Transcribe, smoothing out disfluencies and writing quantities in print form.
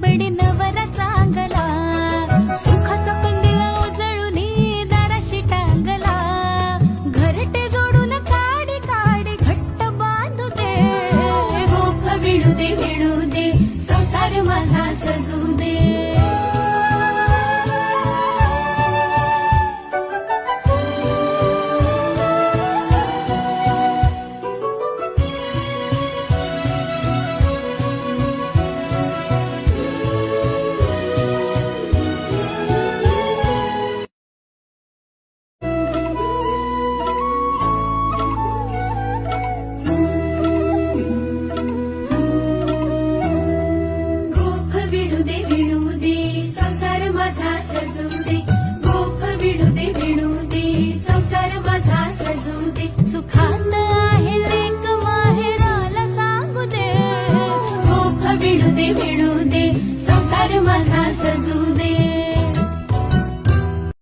आवडी नवरा चांगला, सुखाचा कंदील उजळून दाराशी टांगला. घरटे जोडून काडी काडी घट्ट बांधू दे, गोफ विणू दे संसार माझा सजू दे. सुखात आहे लेक माहेराला सांगू दे, गोफ विणू दे संसार माझा सजू दे.